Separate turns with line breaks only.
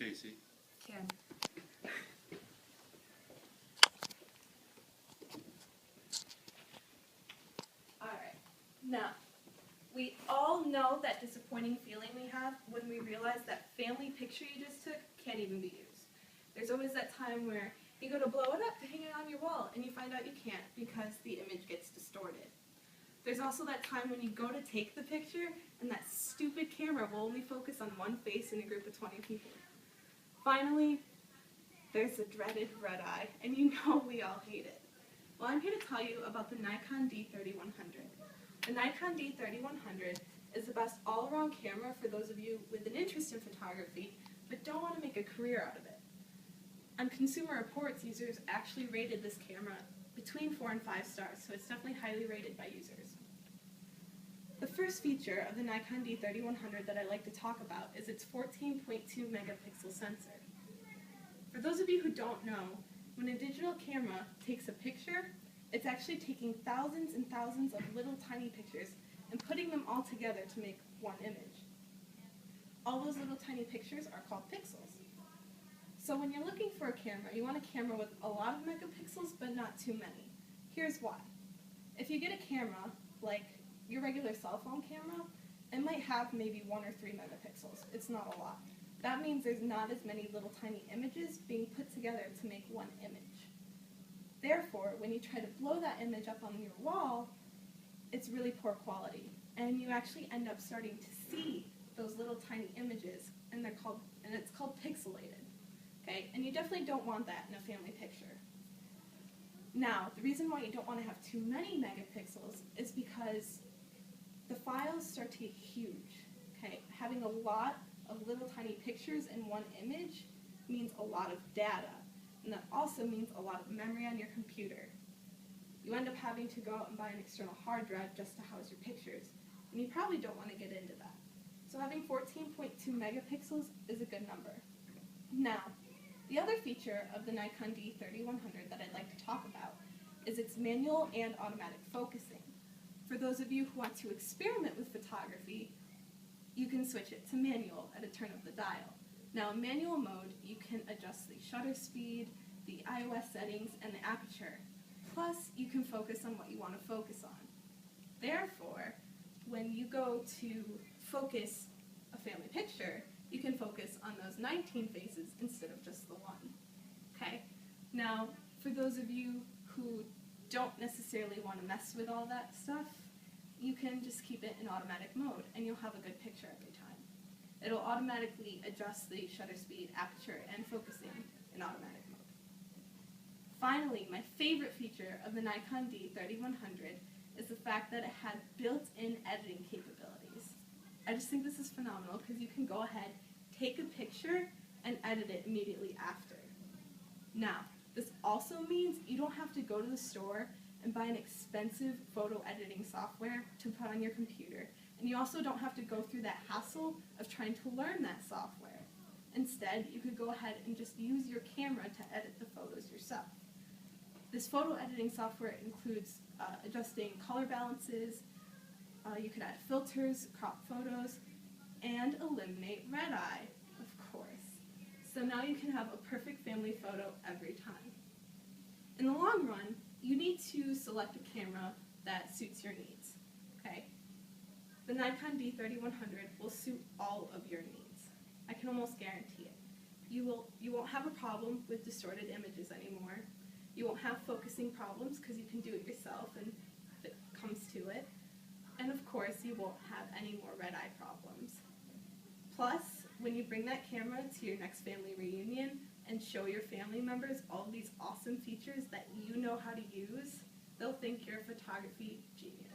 Casey.
Ken. Alright, now, we all know that disappointing feeling we have when we realize that family picture you just took can't even be used. There's always that time where you go to blow it up to hang it on your wall and you find out you can't because the image gets distorted. There's also that time when you go to take the picture and that stupid camera will only focus on one face in a group of 20 people. Finally, there's the dreaded red eye, and you know we all hate it. Well, I'm here to tell you about the Nikon D3100. The Nikon D3100 is the best all-around camera for those of you with an interest in photography but don't want to make a career out of it. On Consumer Reports, users actually rated this camera between 4 and 5 stars, so it's definitely highly rated by users. The first feature of the Nikon D3100 that I'd like to talk about is its 14.2 megapixel sensor. For those of you who don't know, when a digital camera takes a picture, it's actually taking thousands and thousands of little tiny pictures and putting them all together to make one image. All those little tiny pictures are called pixels. So when you're looking for a camera, you want a camera with a lot of megapixels, but not too many. Here's why. If you get a camera, like your regular cell phone camera, it might have maybe 1 or 3 megapixels. It's not a lot. That means there's not as many little tiny images being put together to make one image. Therefore, when you try to blow that image up on your wall, it's really poor quality, and you actually end up starting to see those little tiny images, and it's called pixelated. Okay? And you definitely don't want that in a family picture. Now, the reason why you don't want to have too many megapixels is because the files start to get huge. Okay? Having a lot of little tiny pictures in one image means a lot of data, and that also means a lot of memory on your computer. You end up having to go out and buy an external hard drive just to house your pictures, and you probably don't want to get into that. So having 14.2 megapixels is a good number. Now, the other feature of the Nikon D3100 that I'd like to talk about is its manual and automatic focusing. For those of you who want to experiment with photography, you can switch it to manual at a turn of the dial. Now, in manual mode, you can adjust the shutter speed, the ISO settings, and the aperture. Plus, you can focus on what you want to focus on. Therefore, when you go to focus a family picture, you can focus on those 19 faces instead of just the one. Okay? Now, for those of you who don't necessarily want to mess with all that stuff, you can just keep it in automatic mode, and you'll have a good picture every time. It'll automatically adjust the shutter speed, aperture, and focusing in automatic mode. Finally, my favorite feature of the Nikon D3100 is the fact that it had built-in editing capabilities. I just think this is phenomenal because you can go ahead, take a picture, and edit it immediately after. Now, this also means you don't have to go to the store and buy an expensive photo editing software to put on your computer, and you also don't have to go through that hassle of trying to learn that software. Instead, you could go ahead and just use your camera to edit the photos yourself. This photo editing software includes adjusting color balances, you could add filters, crop photos, and eliminate red eye, of course. So now you can have a perfect family photo every time. In the long run, you need to select a camera that suits your needs. Okay? The Nikon D3100 will suit all of your needs. I can almost guarantee it. You won't have a problem with distorted images anymore. You won't have focusing problems because you can do it yourself and if it comes to it. And of course, you won't have any more red eye problems. Plus, when you bring that camera to your next family reunion and show your family members all of these awesome features that you know how to use, they'll think you're a photography genius.